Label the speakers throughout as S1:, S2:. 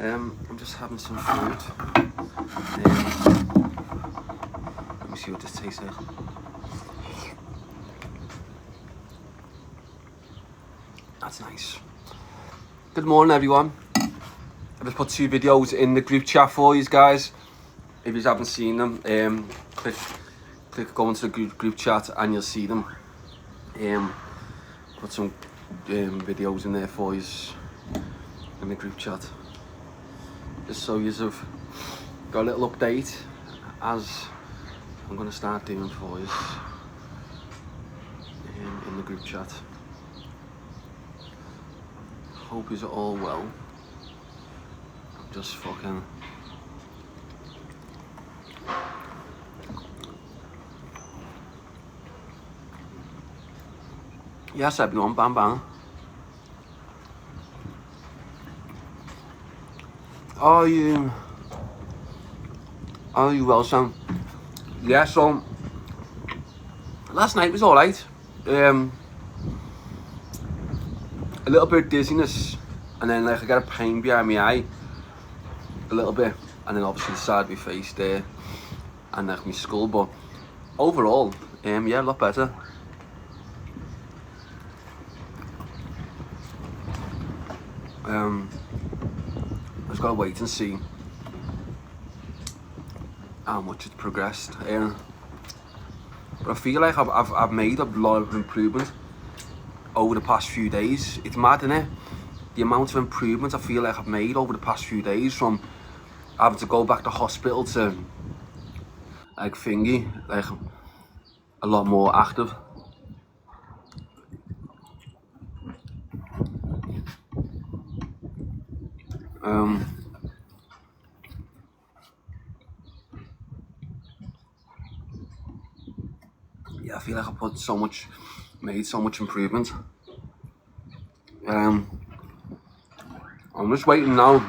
S1: I'm just having some fruit. Let me see what this tastes like. That's nice. Good morning, everyone. I just put 2 videos in the group chat for you guys. If you haven't seen them, click go into the group chat and you'll see them. Put some videos in there for you in the group chat, just so you've got a little update as I'm going to start doing for you in the group chat. Hope you're all well. I'm just fucking yes, everyone, bam bam. Are you well, Sam? Yeah, so last night was alright. A little bit of dizziness, and then like I got a pain behind my eye a little bit, and then obviously the side of my face there, and like my skull. But overall, yeah, a lot better. I just gotta wait and see how much it's progressed. But I feel like I've made a lot of improvement over the past few days. It's mad, isn't it? The amount of improvement I feel like I've made over the past few days, from having to go back to hospital to like thingy, like a lot more active. Yeah, I feel like I made so much improvement. I'm just waiting now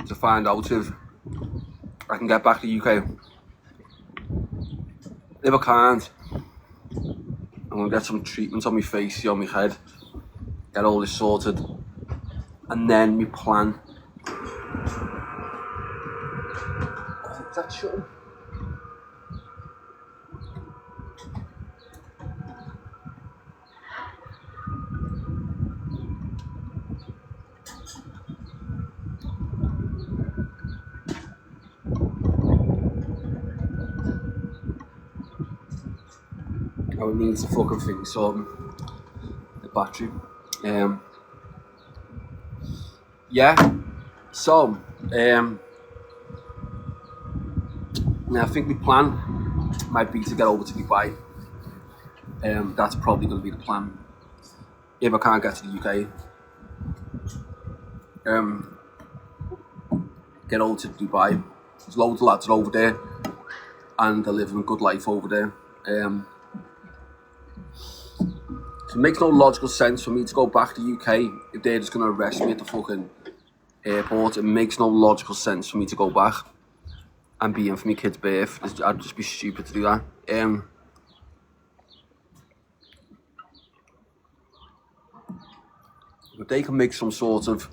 S1: to find out if I can get back to the UK. If I can't, I'm gonna get some treatment on my face, on my head, get all this sorted, and then my plan. Oh, is that shutting? Oh, it needs a fucking thing, so the battery. Yeah. So, I think my plan might be to get over to Dubai. That's probably going to be the plan if I can't get to the UK. Get over to Dubai. There's loads of lads over there, and they're living a good life over there. So it makes no logical sense for me to go back to the UK if they're just going to arrest me at the fucking airport. It makes no logical sense for me to go back and be in for my kid's birth. I'd just be stupid to do that. But they can make some sort of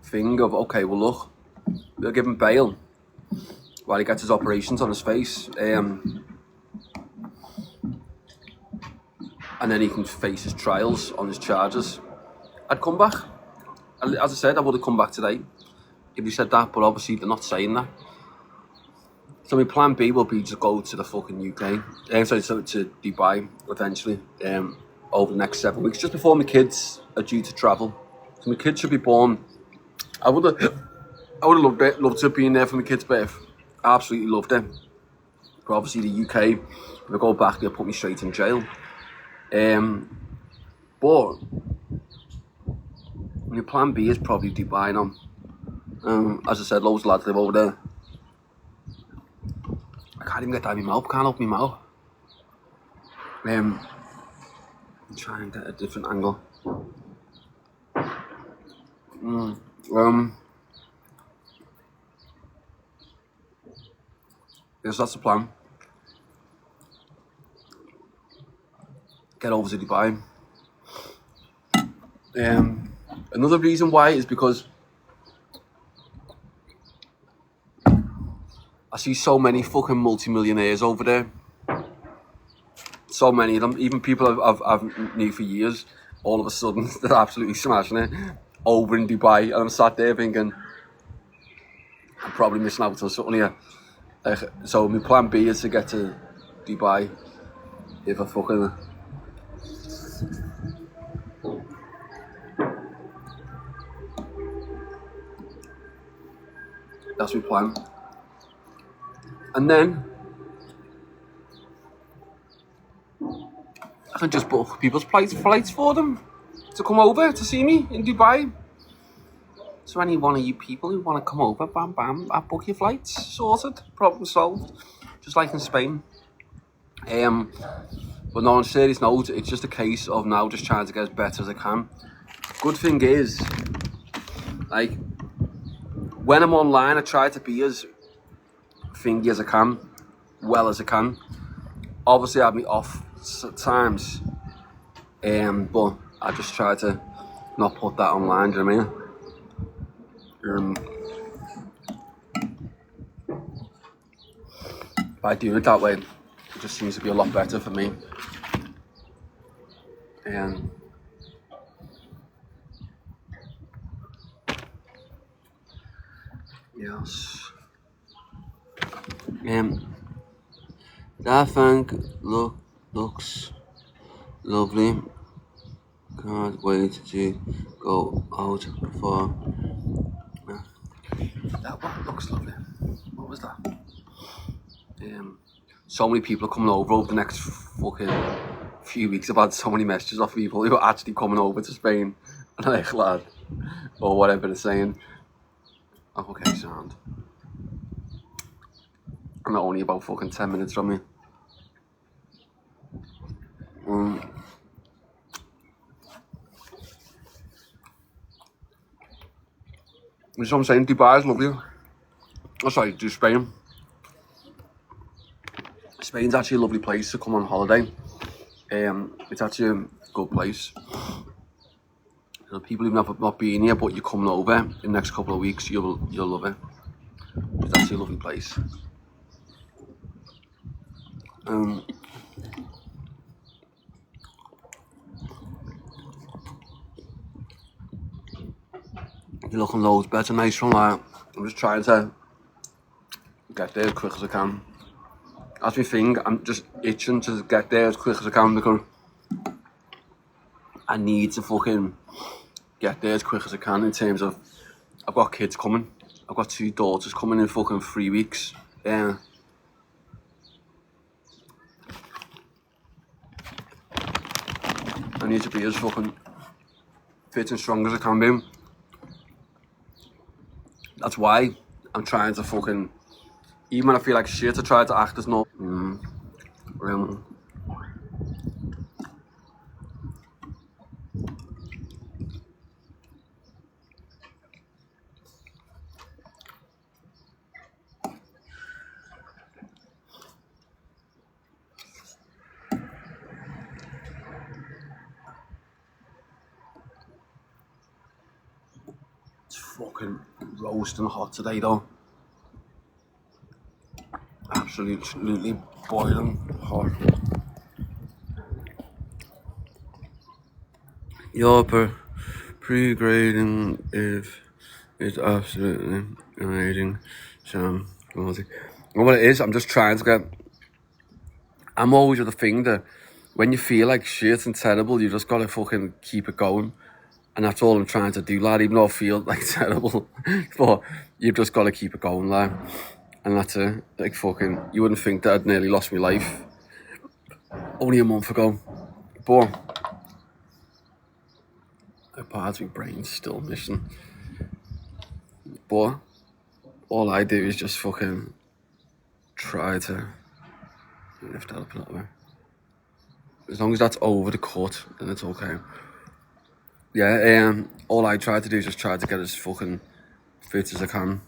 S1: thing of, okay, well look, we'll give him bail while he gets his operations on his face, and then he can face his trials on his charges. I'd come back. As I said, I would have come back today if he said that, but obviously they're not saying that. So my plan B will be to go to the fucking UK, to Dubai eventually, over the next 7 weeks, just before my kids are due to travel. So my kids should be born. I would have loved to have been there for my kid's birth. I absolutely loved it. But obviously the UK, if I go back, they'll put me straight in jail. But my plan B is probably Dubai now. As I said, loads of lads live over there. I can't even get that in my mouth. Can't open my mouth. Try and get a different angle. Yes, that's the plan. Get over to Dubai. Another reason why is because I see so many fucking multi-millionaires over there. So many of them, even people I've knew for years, all of a sudden they're absolutely smashing it over in Dubai, and I'm sat there thinking, I'm probably missing out on something here. So my plan B is to get to Dubai if I fucking... That's my plan. And then I can just book people's flights for them to come over to see me in Dubai. So any one of you people who want to come over, bam bam, I'll book your flights, sorted, problem solved, just like in Spain. But no, on a serious note, it's just a case of now just trying to get as better as I can. Good thing is, like, when I'm online, I try to be as thingy as I can, well as I can. Obviously, I have me off at times, but I just try to not put that online, do you know what I mean? By doing it that way, it just seems to be a lot better for me. Yes. That thing looks lovely. Can't wait to go out for. That one looks lovely. What was that? So many people are coming over the next fucking few weeks. I've had so many messages off people who are actually coming over to Spain, and I'm like, lad, or whatever they're saying. Oh, okay, sound. I'm only about fucking 10 minutes from me. That's what I'm saying, Dubai is lovely. Oh, sorry, do Spain. Spain's actually a lovely place to come on holiday. It's actually a good place. You know, people even have not been here, but you're coming over in the next couple of weeks, you'll love it. It's actually a lovely place. You're looking loads better, nice from that. I'm just trying to get there as quick as I can. That's my thing, I'm just itching to get there as quick as I can because I need to fucking get there as quick as I can in terms of, I've got kids coming. I've got 2 daughters coming in fucking 3 weeks. Yeah. I need to be as fucking fit and strong as I can be. That's why I'm trying to fucking, even when I feel like shit, I try to act as normal. It's fucking roasting hot today though. Absolutely boiling hot. Your pre-grading is absolutely amazing, Sam. And what it is, I'm just trying to get. I'm always with the thing that when you feel like shit and terrible, you just gotta fucking keep it going. And that's all I'm trying to do, lad, even though I feel like terrible. But you've just gotta keep it going, lad. And that's it. Like fucking, you wouldn't think that I'd nearly lost my life only a month ago. But a part of my brain's still missing. But all I do is just fucking try to lift that up a little bit. As long as that's over the cut, then it's okay. Yeah, all I try to do is just try to get as fucking fit as I can.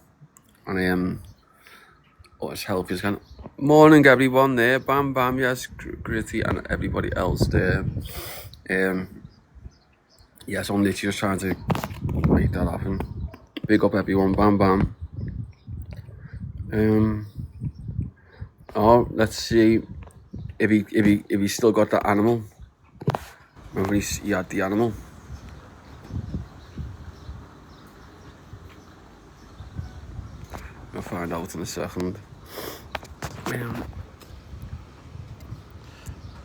S1: And or as healthy as I can. Morning everyone there, Bam Bam, yes, Gritty and everybody else there. Yes, I'm literally just trying to make that happen. Big up everyone, Bam Bam. Oh, let's see if he still got that animal. Remember he had the animal. I'll find out in a second.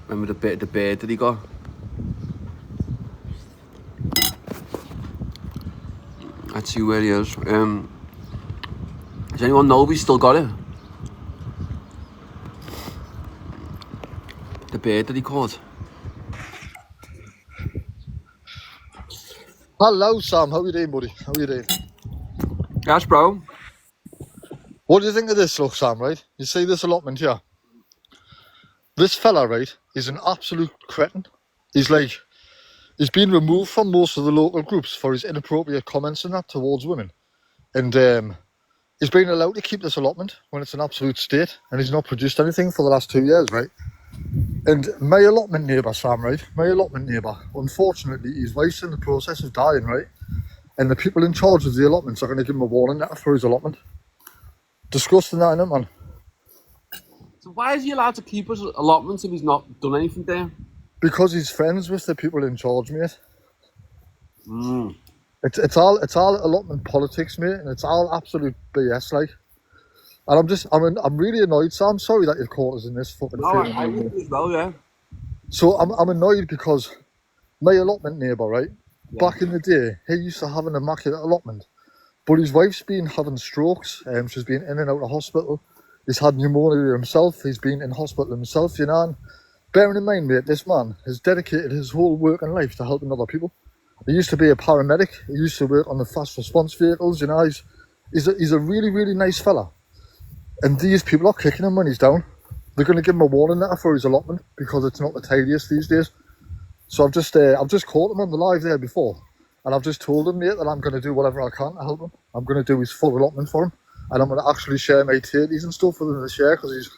S1: Remember the bird that he got? Let's see where he is. Does anyone know if he's still got it? The bird that he caught.
S2: Hello, Sam. How are you doing, buddy? How are you doing?
S1: Yes, bro.
S2: What do you think of this, look, Sam, right? You see this allotment here? This fella, right, is an absolute cretin. He's been removed from most of the local groups for his inappropriate comments and that towards women. And he's been allowed to keep this allotment when it's an absolute state, and he's not produced anything for the last 2 years, right? And my allotment neighbour, Sam, right? My allotment neighbour, unfortunately, his wife's in the process of dying, right? And the people in charge of the allotments are going to give him a warning letter for his allotment. Disgusting, that, isn't it, man?
S1: So why is he allowed to keep his allotments if he's not done anything there?
S2: Because he's friends with the people in charge, mate. It's all allotment politics, mate, and it's all absolute BS, like. And I'm really annoyed, so I'm sorry that you've caught us in this fucking thing.
S1: I would as well, yeah.
S2: So I'm annoyed because my allotment neighbour, right? Yeah. Back in the day, he used to have an immaculate allotment, but his wife's been having strokes. She's been in and out of hospital. He's had pneumonia himself. He's been in hospital himself, you know. And bearing in mind, mate, this man has dedicated his whole working life to helping other people. He used to be a paramedic. He used to work on the fast response vehicles, you know. He's a really, really nice fella. And these people are kicking him when he's down. They're going to give him a warning letter for his allotment because it's not the tidiest these days. So I've just caught him on the live there before, and I've just told him, mate, that I'm going to do whatever I can to help him. I'm going to do his full allotment for him, and I'm going to actually share my tatties and stuff with him to share because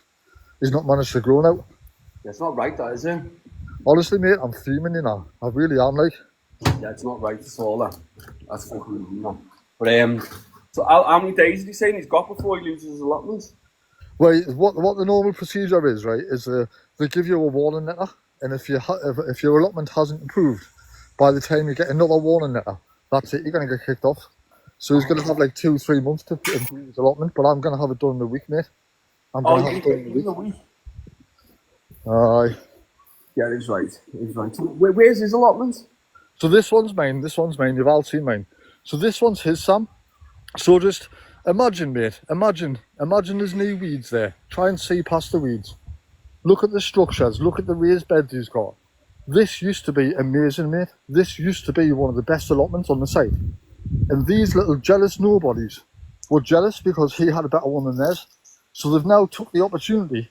S2: he's not managed to grow now.
S1: Yeah, it's not right, that, is it?
S2: Honestly, mate, I'm fuming, you know. I really am, like.
S1: Yeah, it's not right at all, that. That's fucking no. But so how many days did he say he's got before he loses his allotments?
S2: Well, what the normal procedure is, right, is they give you a warning letter, and if your allotment hasn't improved, by the time you get another warning letter, that's it, you're going to get kicked off. So he's going to have like 2-3 months to improve his allotment, but I'm going to have it done in a week, mate. I'm going to have it done in a week. Aye.
S1: Yeah, he's right. He's right. So where's his allotment?
S2: So this one's mine. You've all seen mine. So this one's his, Sam. So just imagine, mate. Imagine there's no weeds there. Try and see past the weeds. Look at the structures. Look at the raised beds he's got. This used to be amazing, mate. This used to be one of the best allotments on the site. And these little jealous nobodies were jealous because he had a better one than theirs. So they've now took the opportunity,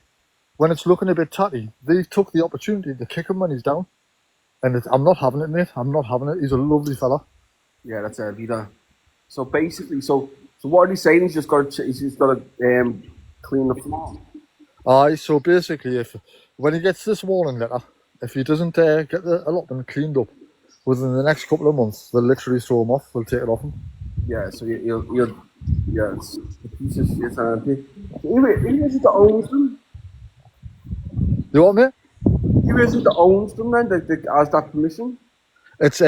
S2: when it's looking a bit tatty, they've took the opportunity to kick him when he's down. And I'm not having it, mate. I'm not having it. He's a lovely fella.
S1: Yeah, that's heavy, that. So basically, so what are you saying? He's just got to clean the floor.
S2: Aye. So basically, when he gets this warning letter, if he doesn't get the allotment cleaned up within the next couple of months, they'll literally throw him off. They'll take it off him.
S1: Yeah. So it's a piece of shit. Who is it that owns them?
S2: You want, mate?
S1: Who is it that owns them then? That has that permission?
S2: It's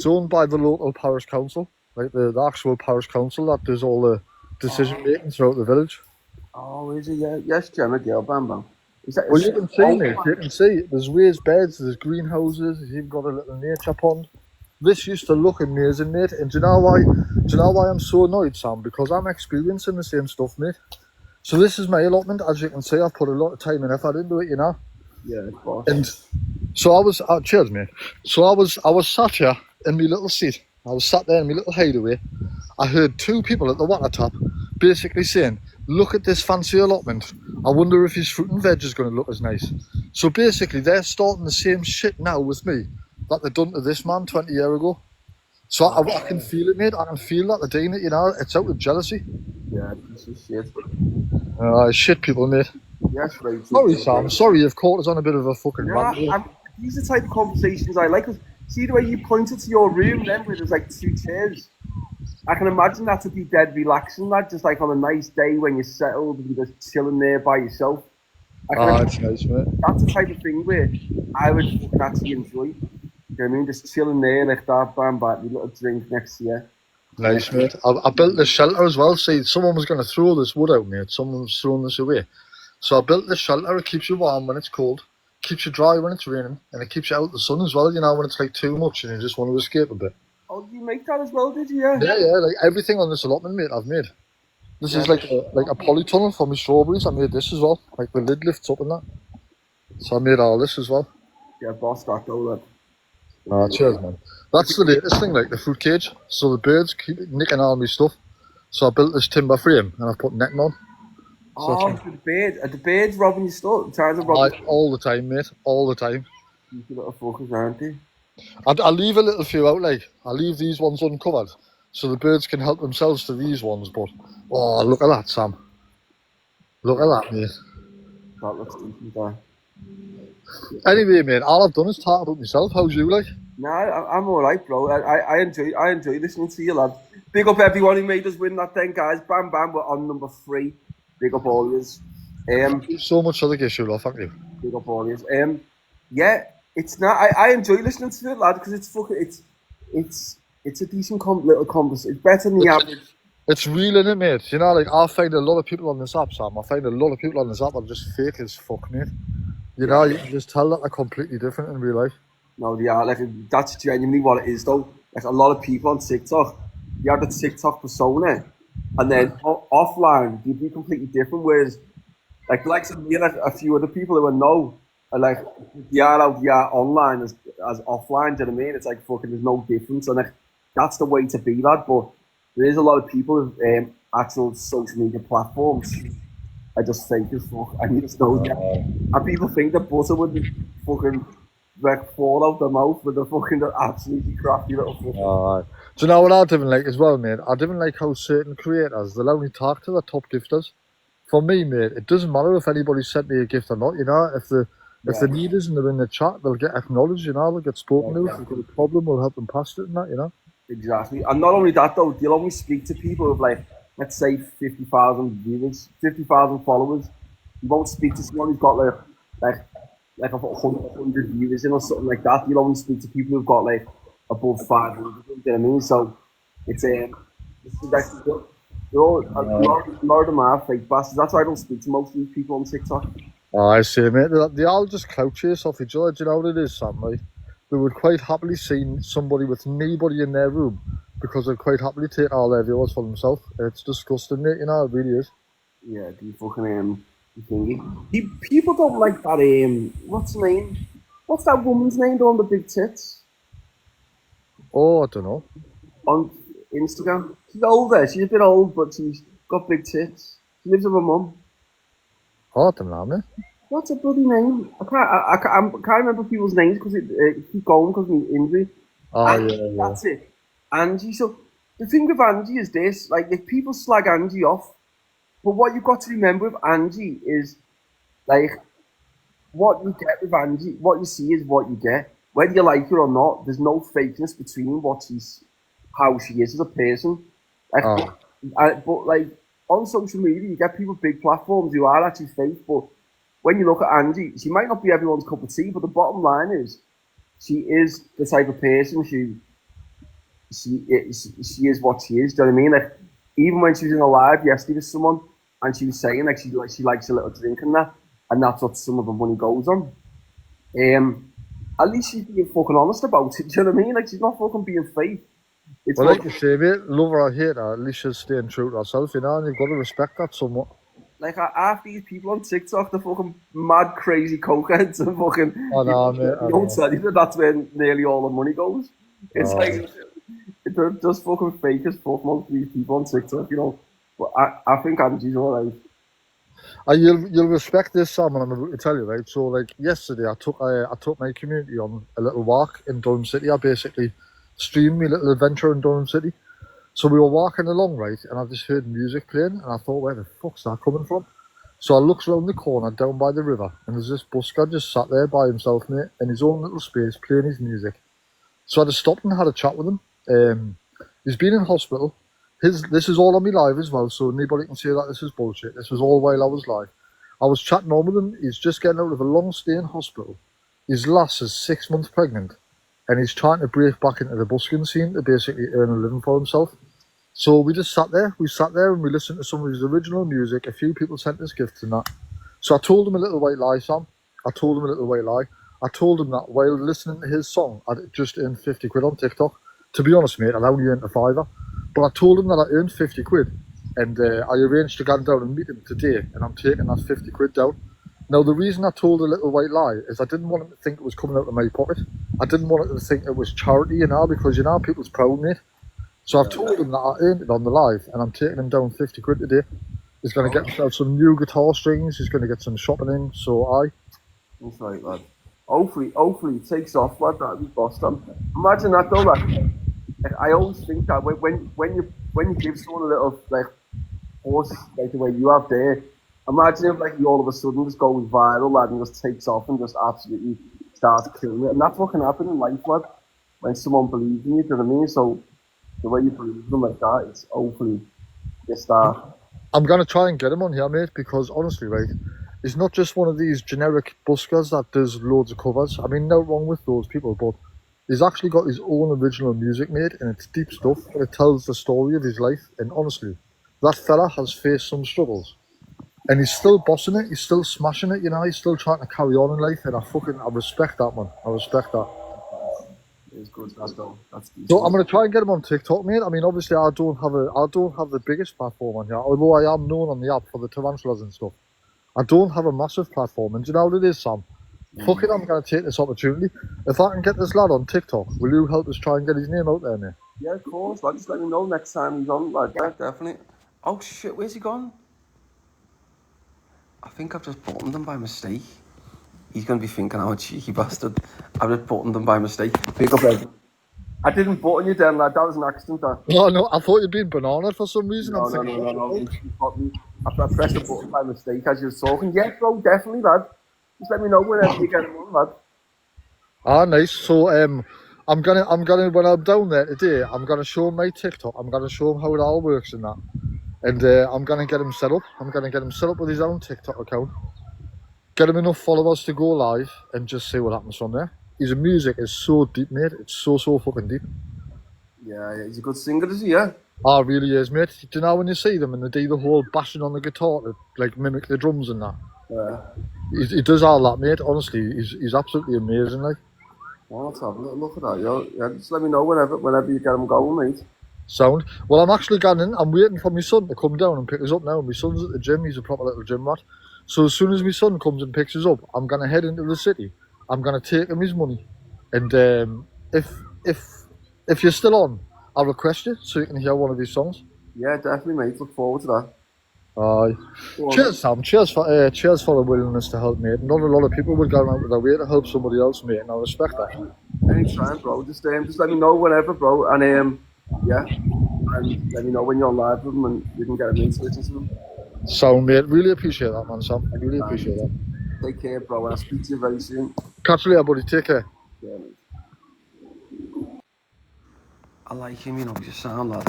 S2: owned by the local parish council. Like the actual parish council that does all the decision making throughout the village.
S1: Oh, is it? Yeah. Yes, Gemma, girl, bam, bam.
S2: Well, you can see, mate. You can see. There's raised beds. There's greenhouses. You've even got a little nature pond. This used to look amazing, mate. And do you know why? Do you know why I'm so annoyed, Sam? Because I'm experiencing the same stuff, mate. So this is my allotment. As you can see, I've put a lot of time and effort into it, you know.
S1: Yeah, of course.
S2: And so I was. Cheers, mate. So I was sat here in my little seat. I was sat there in my little hideaway. I heard two people at the water tap basically saying, "Look at this fancy allotment. I wonder if his fruit and veg is going to look as nice." So basically, they're starting the same shit now with me that they done to this man 20 years ago. So I can feel it, mate. I can feel that they're doing it, you know. It's out of jealousy.
S1: Yeah, this is shit.
S2: Shit people, mate.
S1: Yes, right.
S2: Sorry, Sam. Sorry you've caught us on a bit of a fucking rant.
S1: These are the type of conversations I like. See the way you pointed to your room then where there's like 2 chairs? I can imagine that to be dead relaxing, lad. Just like on a nice day when you're settled and just chilling there by yourself.
S2: It's nice, mate.
S1: That's the type of thing where I would fucking actually enjoy. You know what I mean? Just chilling there like that, bam, back, with a little drink next to you.
S2: Nice, mate. I built this shelter as well. See, someone was going to throw this wood out, mate. Someone was throwing this away. So I built this shelter. It keeps you warm when it's cold, keeps you dry when it's raining, and it keeps you out the sun as well, you know, when it's like too much and you just want to escape a bit.
S1: Oh, did you make that as well, did you?
S2: Yeah, like everything on this allotment, mate, I've made. This is like a polytunnel for my strawberries. I made this as well. Like the lid lifts up and that. So I made all this as well.
S1: Yeah, boss that though, lad.
S2: Cheers, man. That's the latest thing, like the fruit cage. So the birds keep nicking all my stuff. So I built this timber frame and I've put netting on.
S1: So the birds robbing your stuff?
S2: All the time, mate. All the time.
S1: You little fuckers, aren't they?
S2: I leave a little few out, like I leave these ones uncovered, so the birds can help themselves to these ones. But oh, look at that, Sam! Look at that, mate.
S1: That looks decent, there.
S2: Anyway, mate, all I've done is talk about myself. How's you, like?
S1: Nah, I'm all right, bro. I enjoy listening to you, lad. Big up everyone who made us win that then, guys. Bam, bam. We're on number 3. Big up all yous.
S2: Thank you so much for the gift, love. Thank you.
S1: Big up all yous. Yeah. It's not. I enjoy listening to it, lad, because it's a decent little conversation. It's better than the average.
S2: It's real, innit, mate? You know, like I find a lot of people on this app, Sam. I find a lot of people on this app are just fake as fuck, mate. You know, you can just tell that they're completely different in real life.
S1: No, they are. Like that's genuinely what it is, though. Like a lot of people on TikTok, you have the TikTok persona, and then offline you'd be completely different. Whereas, like me and a few other people who I know. Like they are out there online as offline, do you know what I mean? It's like fucking there's no difference, and like that's the way to be, lad. But there is a lot of people with actual social media platforms are just fake as fuck. I need to know that. And people think that butter would fucking like fall out their mouth with the fucking absolutely crafty little fucking.
S2: Do you know what I didn't like as well, mate? I didn't like how certain creators they'll only talk to the top gifters. For me, mate, it doesn't matter if anybody sent me a gift or not. You know, if the need is and they're in the chat, they'll get acknowledged, you know, they'll get spoken to. If they've got a problem, we'll help them past it and that, you know.
S1: Exactly. And not only that, though, you'll only speak to people with, like, let's say 50,000 viewers, 50,000 followers. You won't speak to someone who's got, like 100 viewers in or something like that. You'll only speak to people who've got, like, above 500, you know what I mean? So, it's a lot of them are fake bastards. That's why I don't speak to most of these people on TikTok.
S2: Oh, I see, mate. They all just clout chase off each other. Do you know what it is, Sam? Like, they would quite happily see somebody with nobody in their room because they'd quite happily take all their viewers for themselves. It's disgusting, mate. You know, it really is.
S1: Yeah, the fucking thingy. People don't like that. What's her name? What's that woman's name on the big tits?
S2: Oh, I don't know.
S1: On Instagram, she's older. She's a bit old, but she's got big tits. She lives with her mum.
S2: Oh, I don't know, mate.
S1: What's her bloody name? I can't remember people's names because it keep going because of my injury.
S2: Oh, yeah.
S1: That's it. Angie. So the thing with Angie is this: like, if people slag Angie off, but what you've got to remember with Angie is, like, what you get with Angie, what you see is what you get. Whether you like her or not, there's no fakeness between how she is as a person. Like, but like on social media, you get people with big platforms who are actually fake. But when you look at Angie, she might not be everyone's cup of tea, but the bottom line is, she is the type of person she is what she is. Do you know what I mean? Like, even when she was in a live yesterday with someone, and she was saying like she likes a little drink and that, and that's what some of the money goes on. At least she's being fucking honest about it. Do you know what I mean? Like, she's not fucking being fake. It's
S2: well, like you say, mate, love her or hate her, at least she's staying true to herself, you know, and you've got to respect that somewhat.
S1: Like, half these people on TikTok, they're fucking mad, crazy cokeheads and fucking...
S2: I know, mate.
S1: You don't tell you that that's where nearly all the money goes. It's like, they're just fucking fake as fuck, most of these people on TikTok, you know. But I think Angie's alright.
S2: You'll respect this, Sam, and I'm about to tell you, right? So, like, yesterday, I took my community on a little walk in Durham City. I basically streamed my little adventure in Durham City. So we were walking along, right, and I just heard music playing, and I thought, where the fuck's that coming from? So I looked around the corner, down by the river, and there's this busker just sat there by himself, mate, in his own little space, playing his music. So I just stopped and had a chat with him. He's been in hospital. This is all on me live as well, so nobody can say that this is bullshit. This was all while I was live. I was chatting on with him. He's just getting out of a long stay in hospital. His lass is 6 months pregnant, and he's trying to break back into the busking scene to basically earn a living for himself. So we just sat there. We sat there and we listened to some of his original music. A few people sent us gifts and that. So I told him a little white lie, Sam. I told him a little white lie. I told him that while listening to his song, I'd just earned 50 quid on TikTok. To be honest, mate, I'd only earned a fiver. But I told him that I earned 50 quid. And I arranged to go down and meet him today. And I'm taking that 50 quid down. Now, the reason I told a little white lie is I didn't want him to think it was coming out of my pocket. I didn't want him to think it was charity, because, people's proud, mate. So I've told him that I earned it on the live, and I'm taking him down 50 quid today. He's going to get himself some new guitar strings. He's going to get some shopping in. So
S1: That's right, lad. Hopefully it takes off, lad. That'd be boss. Imagine that though, lad. I always think that when you give someone a little horse like the way you have there, imagine if you all of a sudden just goes viral, lad, and just takes off and just absolutely starts killing it. And that's what can happen in life, lad. When someone believes in you, do you know what I mean? So the way you believe them like that, it's hopefully you start.
S2: I'm going to try and get him on here, mate, because honestly, right, he's not just one of these generic buskers that does loads of covers. I mean, no wrong with those people, but he's actually got his own original music, mate, and it's deep stuff, and it tells the story of his life. And honestly, that fella has faced some struggles, and he's still bossing it. He's still smashing it. He's still trying to carry on in life, and I respect that, man. I respect that.
S1: It's good. That's
S2: so I'm going to try and get him on TikTok, mate. I mean, obviously, I don't have the biggest platform on here, although I am known on the app for the tarantulas and stuff. I don't have a massive platform, and do you know what it is, Sam? Fuck it, I'm going to take this opportunity. If I can get this lad on TikTok, will you help us try and get his name out there, mate?
S1: Yeah, of course. Lad, just let me know next time he's on, lad. Yeah, definitely. Oh shit, where's he gone? I think I've just buttoned him by mistake. He's going to be thinking, I'm a cheeky bastard. I've just buttoned him by mistake. Pick up, Ed. I didn't button you then, lad. That was an accident, that.
S2: No, I thought you'd been banana for some reason.
S1: No. I pressed the button by mistake as you were talking. Yeah, bro, definitely, lad. Just let me know whenever you get him on, lad.
S2: Nice. So, I'm gonna when I'm down there today, I'm gonna show him my TikTok. I'm gonna show him how it all works and that. And I'm gonna get him set up. I'm gonna get him set up with his own TikTok account. Get him enough followers to go live and just see what happens from there. His music is so deep, mate. It's so fucking deep.
S1: Yeah, he's a good singer, is he? Yeah.
S2: Oh, really is, mate. Do you know when you see them and they do the whole bashing on the guitar to mimic the drums and that?
S1: Yeah.
S2: He does all that, mate. Honestly, he's absolutely amazing,
S1: Well, let's have a little look at that, yo. Yeah, just let me know whenever you get him going, mate.
S2: Sound. Well, I'm actually going in. I'm waiting for my son to come down and pick us up now. My son's at the gym. He's a proper little gym rat. So as soon as my son comes and picks us up, I'm going to head into the city. I'm going to take him his money. And if you're still on, I'll request you so you can hear one of his songs.
S1: Yeah, definitely, mate. Look forward to that.
S2: Cheers, Sam. Cheers for the willingness to help, mate. Not a lot of people would go out of their way to help somebody else, mate, and I respect that.
S1: Anytime, bro. Just let me know whenever, bro. And yeah, and let me know when you're live with them and you can get them into listen to them.
S2: Sound, mate. Really appreciate that, man, Sam. I really appreciate that.
S1: Take care, bro, and I'll speak to you very soon.
S2: Catch you later, buddy. Take care.
S1: Yeah, mate. I like him, he's a sound lad,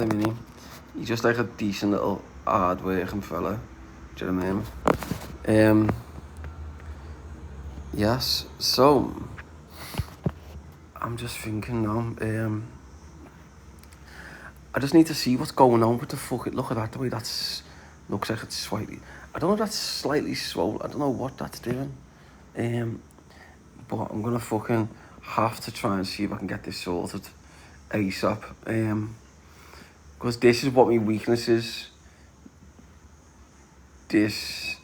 S1: he's just like a decent little hard-working fella. Do you know what I mean? Yes, so I'm just thinking now, I just need to see what's going on with the fucking, look at that, the way that's, looks like it's slightly, I don't know if that's slightly swollen, I don't know what that's doing, but I'm gonna fucking have to try and see if I can get this sorted ASAP, because this is what my weakness is, this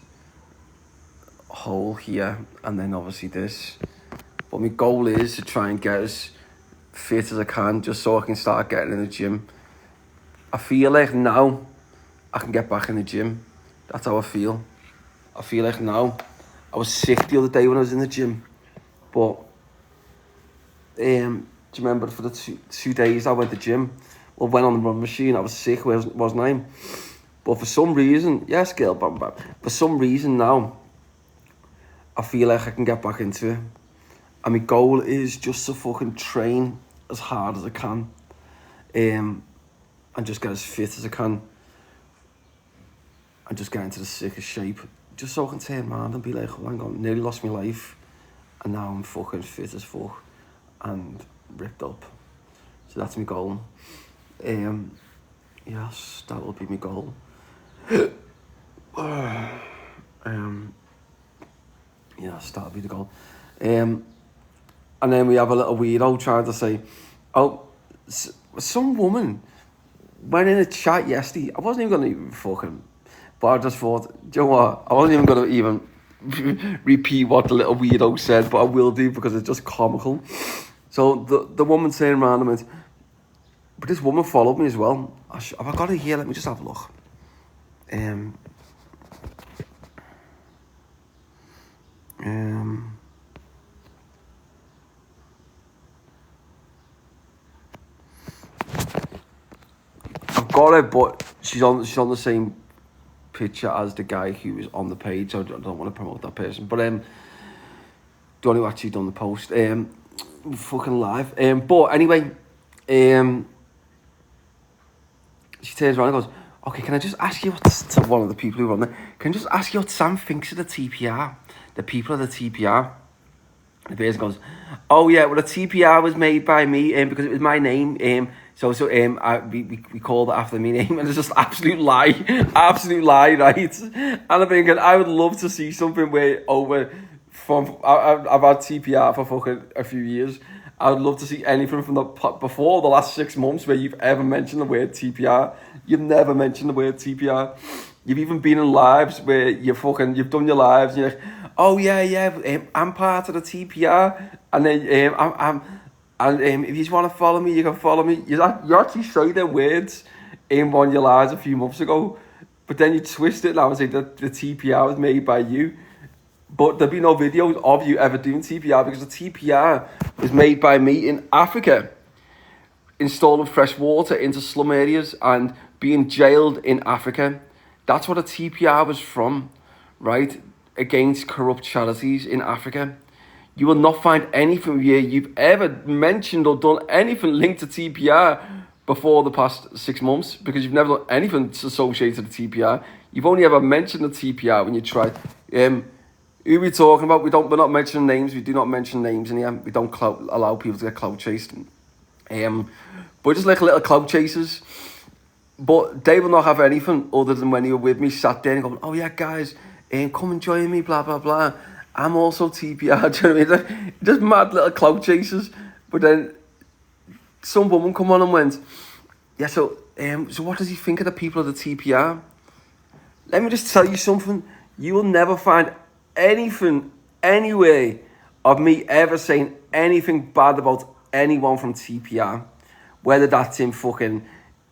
S1: hole here, and then obviously this, but my goal is to try and get as fit as I can, just so I can start getting in the gym. I feel like now I can get back in the gym. That's how I feel. I feel like now, I was sick the other day when I was in the gym, but do you remember for the two days I went to the gym, well, went on the run machine, I was sick, wasn't I? But for some reason, yes, girl, bam, bam. For some reason now, I feel like I can get back into it. And my goal is just to fucking train as hard as I can.
S3: and just get as fit as I can and just get into the sickest shape, just so I can turn around and be like, oh, hang on, nearly lost my life and now I'm fucking fit as fuck and ripped up. So that's my goal. Yes, that will be my goal. Yes, that'll be the goal. And then we have a little weirdo trying to say, oh, some woman went in a chat yesterday. I wasn't even going to fucking, but I just thought, do you know what? I wasn't even going to even repeat what the little weirdo said, but I will do because it's just comical. So the woman saying around and went, but this woman followed me as well. Have I got it here? Let me just have a look. I've got it, but she's on the same picture as the guy who was on the page. So I don't want to promote that person, but the one who actually done the post, fucking live. But anyway, she turns around and goes, okay, can I just ask you to one of the people who run there? Can I just ask you what Sam thinks of the TPR? The people of the TPR? And the person goes, oh yeah, well the TPR was made by me because it was my name. We called it after my name, and it's just absolute lie, right? And I'm thinking, I would love to see something where I've had TPR for fucking a few years. I would love to see anything from before the last 6 months where you've ever mentioned the word TPR. You've never mentioned the word TPR. You've even been in lives where you've done your lives and you're like, oh yeah, I'm part of the TPR, and then if you just want to follow me, you can follow me. You actually say them words in one of your lives a few months ago, but then you twist it now and say that the TPR was made by you. But there'll be no videos of you ever doing TPR because the TPR was made by me in Africa, installing fresh water into slum areas and being jailed in Africa. That's what a TPR was from, right? Against corrupt charities in Africa. You will not find anything where you've ever mentioned or done anything linked to TPR before the past 6 months, because you've never done anything associated with TPR. You've only ever mentioned the TPR when you tried. Who are we talking about? We're not mentioning names. We do not mention names in here. We don't allow people to get clout chased. But just like little clout chasers. But they will not have anything other than when you were with me, sat there and going, oh yeah, guys, come and join me, blah, blah, blah. I'm also TPR, do you know what I mean? Just mad little clout chasers. But then some woman come on and went, yeah, so what does he think of the people of the TPR? Let me just tell you something. You will never find anything, anyway, of me ever saying anything bad about anyone from TPR. Whether that's in fucking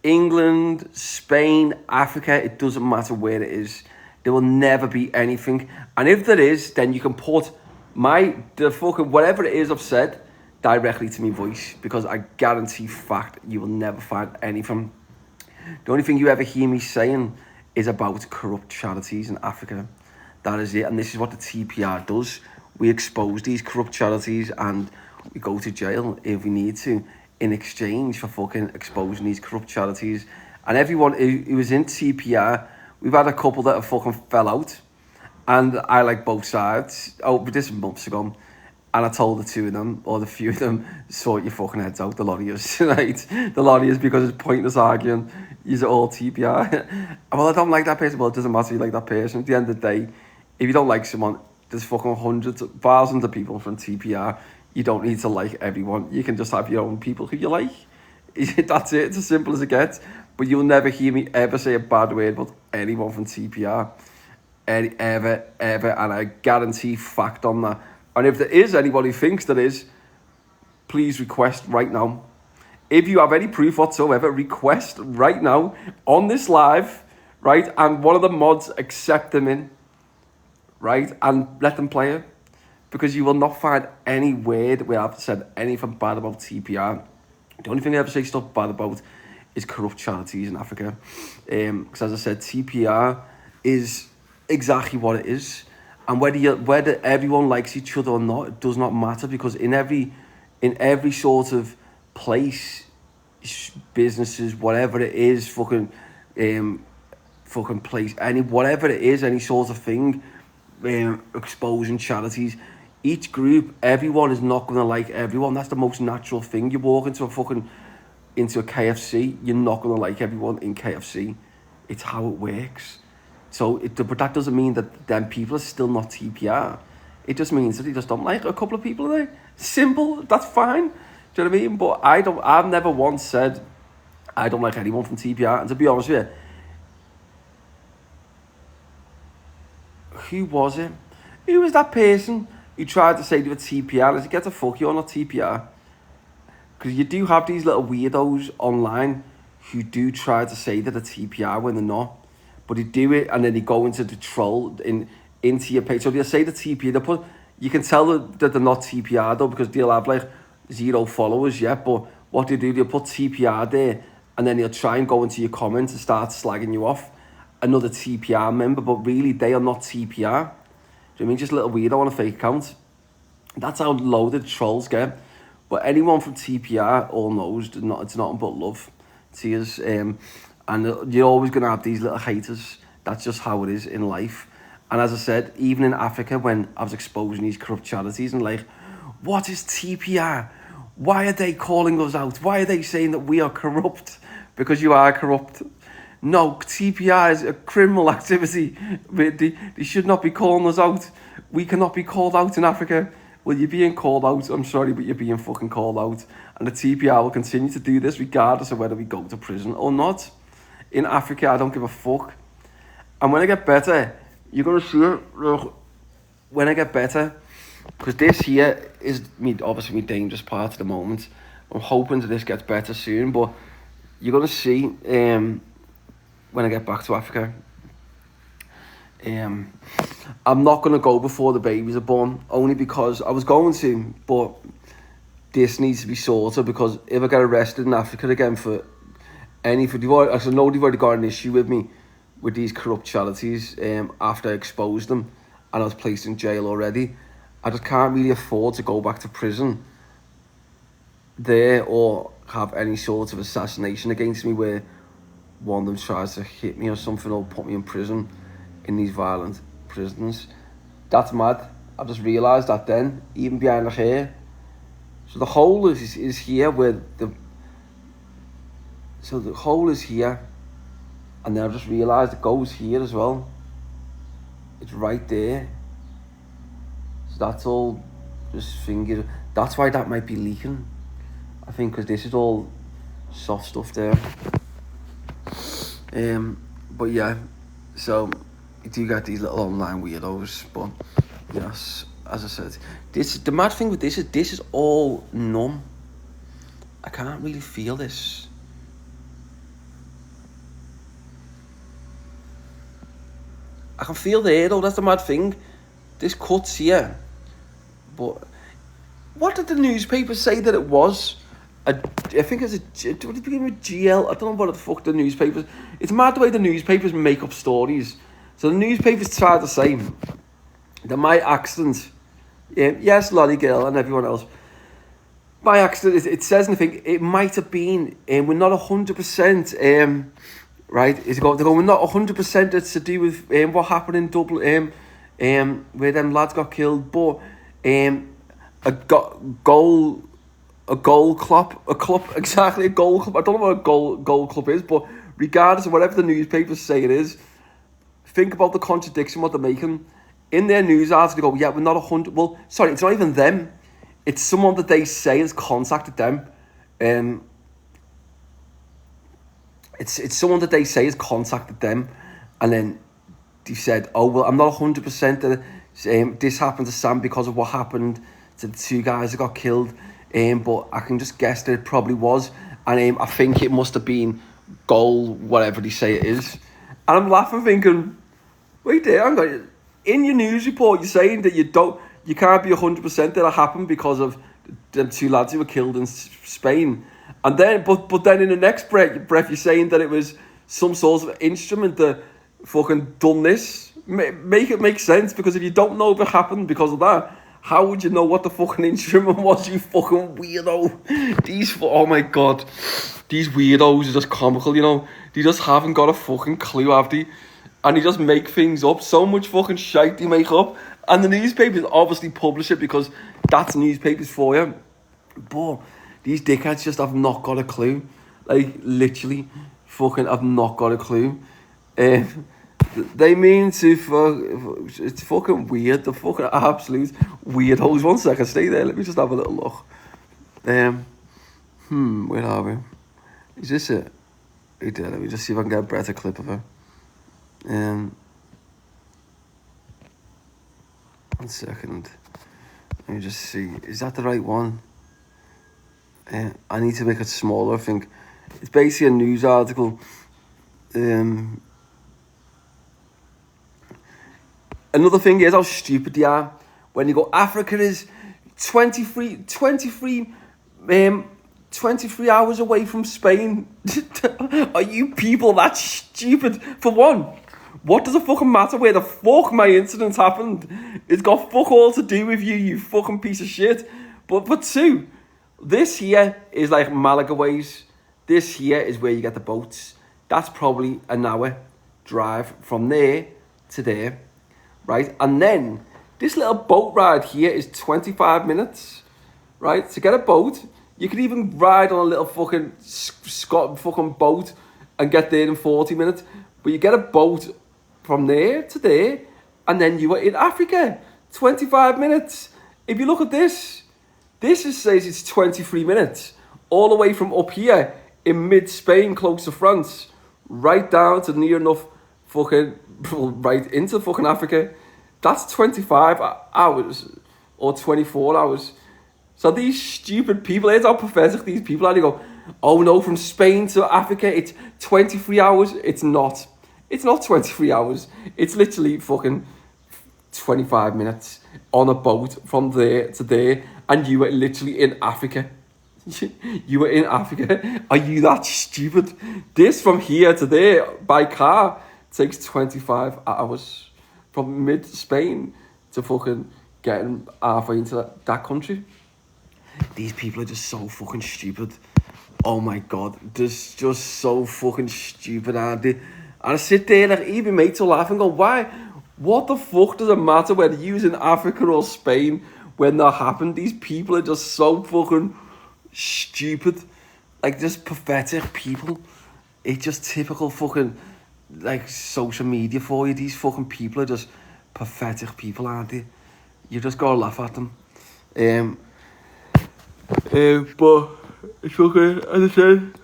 S3: England, Spain, Africa, it doesn't matter where it is. There will never be anything. And if there is, then you can put the fucking whatever it is I've said directly to my voice, because I guarantee fact you will never find anything. The only thing you ever hear me saying is about corrupt charities in Africa. That is it. And this is what the TPR does. We expose these corrupt charities and we go to jail if we need to, in exchange for fucking exposing these corrupt charities. And everyone who was in TPR, we've had a couple that have fucking fell out. And I like both sides. Oh, but this was months ago. And I told the two of them, or the few of them, sort your fucking heads out, the lot of yous, right? The lot of yous, because it's pointless arguing. You're all TPR. Well, I don't like that person. Well, it doesn't matter if you like that person. At the end of the day, if you don't like someone, there's fucking hundreds, thousands of people from TPR. You don't need to like everyone. You can just have your own people who you like. That's it. It's as simple as it gets. But you'll never hear me ever say a bad word about anyone from TPR. Ever. And I guarantee fact on that. And if there is anyone who thinks there is, please request right now. If you have any proof whatsoever, request right now on this live, right? And one of the mods accept them in, right? And let them play it. Because you will not find any word where I've said anything bad about TPR. The only thing I ever say stuff bad about is corrupt charities in Africa. Because as I said, TPR is exactly what it is. And whether everyone likes each other or not, it does not matter, because in every sort of place businesses, whatever it is, fucking place, whatever it is, any sort of thing, exposing charities. Each group, everyone is not gonna like everyone. That's the most natural thing. You walk into a KFC, you're not gonna like everyone in KFC. It's how it works. So, but that doesn't mean that them people are still not TPR. It just means that he just don't like a couple of people there. Simple, that's fine. Do you know what I mean? But I've never once said I don't like anyone from TPR. And to be honest with you, who was it? Who was that person who tried to say they were TPR? I said, get the fuck, you're not TPR. Because you do have these little weirdos online who do try to say that they're TPR when they're not. But they do it and then they go into the troll into your page. So they'll say the TPR, you can tell that they're not TPR though, because they'll have like 0 followers yet. But what they do, they'll put TPR there and then they'll try and go into your comments and start slagging you off. Another TPR member, but really they are not TPR. Do you know what I mean? Just a little weirdo on a fake account. That's how loaded trolls get. But anyone from TPR all knows it's nothing but love. Tears. And you're always going to have these little haters. That's just how it is in life. And as I said, even in Africa, when I was exposing these corrupt charities and like, what is TPR? Why are they calling us out? Why are they saying that we are corrupt? Because you are corrupt. No, TPR is a criminal activity. They should not be calling us out. We cannot be called out in Africa. Well, you're being called out. I'm sorry, but you're being fucking called out. And the TPR will continue to do this regardless of whether we go to prison or not. In Africa, I don't give a fuck. And when I get better, you're going to see it. When I get better, because this here is obviously my dangerous part at the moment. I'm hoping that this gets better soon, but you're going to see when I get back to Africa. I'm not going to go before the babies are born, only because I was going to, but this needs to be sorted, because if I get arrested in Africa again for I know they've already got an issue with me with these corrupt charities after I exposed them and I was placed in jail already. I just can't really afford to go back to prison there or have any sort of assassination against me where one of them tries to hit me or something or put me in prison in these violent prisons. That's mad. I just realised that then, even behind the hair. So the hole is here where So the hole is here, and then I just realised it goes here as well. It's right there. So that's all just finger. That's why that might be leaking. I think because this is all soft stuff there. But yeah, so you do get these little online weirdos. But yes, as I said, the mad thing with this is all numb. I can't really feel this. I can feel the hair though, that's the mad thing. This cuts here. But what did the newspapers say that it was? I think it's what did it begin with GL? I don't know what the fuck the newspapers... It's mad the way the newspapers make up stories. So the newspapers try to say that my accident... yes, Lolly Girl and everyone else. My accident, it says in the thing, it might have been... we're not 100%... right, they're going, we're not 100% it's to do with what happened in Dublin, where them lads got killed, but a goal club, exactly, a goal club. I don't know what a goal club is, but regardless of whatever the newspapers say it is, think about the contradiction, what they're making. In their news article, they go, yeah, we're not 100, well, sorry, it's not even them. It's someone that they say has contacted them. It's someone that they say has contacted them, and then they said, oh, well, I'm not 100% that this happened to Sam because of what happened to the two guys that got killed, but I can just guess that it probably was, and I think it must have been goal, whatever they say it is. And I'm laughing thinking, wait there, hang on. In your news report, you're saying that you can't be 100% that it happened because of them two lads who were killed in Spain. And then, but then in the next breath, you're saying that it was some sort of instrument that fucking done this. Make it make sense, because if you don't know if it happened because of that, How would you know what the fucking instrument was, you fucking weirdo? Oh my god. These weirdos are just comical, you know? They just haven't got a fucking clue, have they? And they just make things up. So much fucking shite they make up. And the newspapers obviously publish it because that's newspapers for you. But these dickheads just have not got a clue. Like, literally, fucking have not got a clue. They mean to it's fucking weird. The fucking absolute weirdos. 1 second, stay there. Let me just have a little look. Where are we? Is this it? Let me just see if I can get a better clip of her. 1 second. Let me just see. Is that the right one? I need to make it smaller, I think. It's basically a news article. Another thing is how stupid they are. When you go, Africa is 23 hours away from Spain. Are you people that stupid? For one, what does it fucking matter where the fuck my incident happened? It's got fuck all to do with you, you fucking piece of shit. But for two, this here is like Malaga ways. This here is where you get the boats. That's probably an hour drive from there to there. Right, and then this little boat ride here is 25 minutes, right? To get a boat, you could even ride on a little fucking fucking boat and get there in 40 minutes. But you get a boat from there to there, and then you are in Africa, 25 minutes. If you look at this says it's 23 minutes, all the way from up here in mid-Spain, close to France, right down to near enough fucking right into fucking Africa. That's 25 hours or 24 hours. So these stupid people, here's how pathetic these people are. They go, oh no, from Spain to Africa, it's 23 hours. It's not. It's not 23 hours. It's literally fucking 25 minutes on a boat from there to there. And you are literally in Africa. You are in Africa. Are you that stupid? This from here to there by car takes 25 hours from mid-Spain to fucking getting halfway into that country. These people are just so fucking stupid. Oh my god, they're just so fucking stupid, aren't they? And I sit there like, even mates will laugh and go, why? What the fuck does it matter whether you're in Africa or Spain when that happened? These people are just so fucking stupid. Like, just pathetic people. It's just typical fucking, like, social media for you. These fucking people are just pathetic people, aren't they? You just gotta laugh at them. But it's okay, as I said,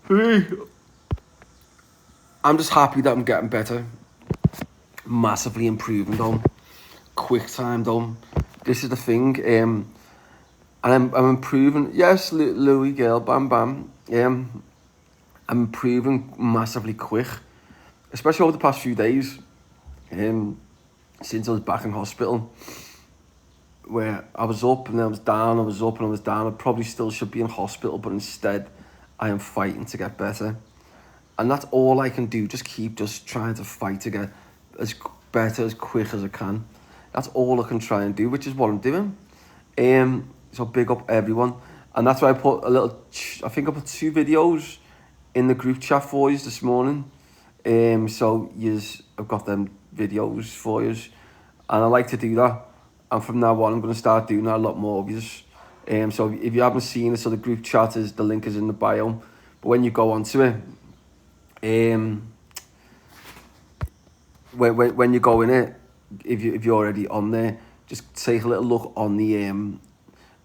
S3: for me, I'm just happy that I'm getting better. Massively improving though. Quick time though. This is the thing. And I'm improving. Yes, Louis, girl, bam bam. I'm improving massively quick. Especially over the past few days. Since I was back in hospital. Where I was up and then I was down, I was up and I was down. I probably still should be in hospital, but instead I am fighting to get better. And that's all I can do, just keep trying to fight to get as better, as quick as I can. That's all I can try and do, which is what I'm doing. So big up everyone. And that's why I put I think I put 2 videos in the group chat for you this morning. So I've got them videos for you. And I like to do that. And from now on, I'm going to start doing that a lot more of you. So if you haven't seen it, so the group chat the link is in the bio. But when you go onto it, when you go in it, if you're already on there, just take a little look on the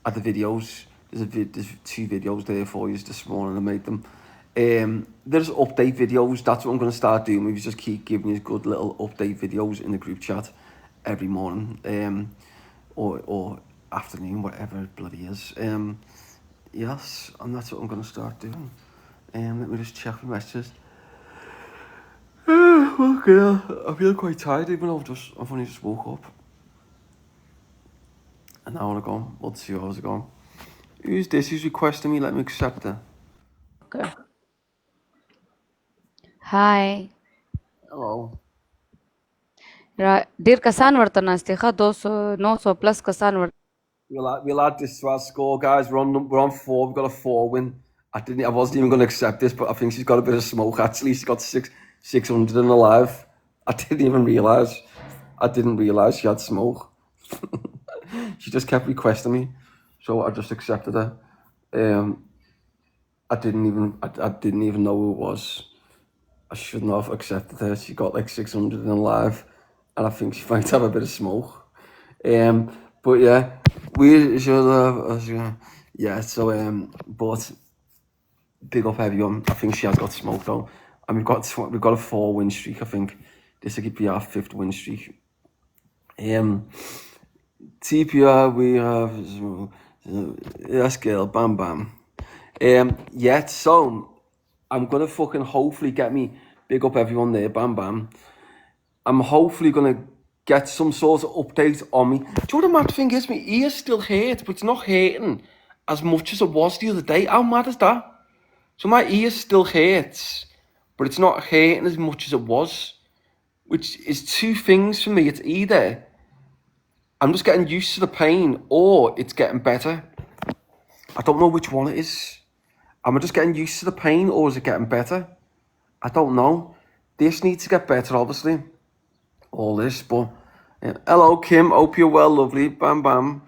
S3: at the videos. There's 2 videos there for you this morning. I made them. There's update videos. That's what I'm going to start doing. We just keep giving you good little update videos in the group chat every morning. Or afternoon, whatever it bloody is. Yes, and that's what I'm going to start doing. Let me just check my messages. Okay, I feel quite tired, even though I've only just woke up. An hour ago, or 2 hours ago. Who's this? Who's requesting me? Let me accept it.
S4: Okay. Hi.
S3: Hello.
S4: ډیر کسان ورته ناست دي ښه 900 پلس کسان ورته
S3: We'll add this to our score, guys. We're on 4. We've got a 4 win. I wasn't even going to accept this, but I think she's got a bit of smoke. Actually, she's got 600 in her live. I didn't even realise. She had smoke. She just kept requesting me, so I just accepted her. I didn't even know who it was. I shouldn't have accepted her. She got like 600 in her live, and I think she might have a bit of smoke. But yeah, we should have. Yeah, so but big up everyone. I think she has got smoke though, and we've got a 4 win streak. I think this could be our 5th win streak. TPR we have yes girl bam bam. Yeah, so I'm gonna fucking hopefully get me big up everyone there bam bam. I'm hopefully gonna get some sort of update on me. Do you know what the mad thing is? My ear still hurts, but it's not hurting as much as it was the other day. How mad is that? So my ear still hurts, but it's not hurting as much as it was, which is 2 things for me. It's either I'm just getting used to the pain or it's getting better. I don't know which one it is. Am I just getting used to the pain or is it getting better? I don't know. This needs to get better, obviously. All this, but hello Kim, hope you're well, lovely, bam bam,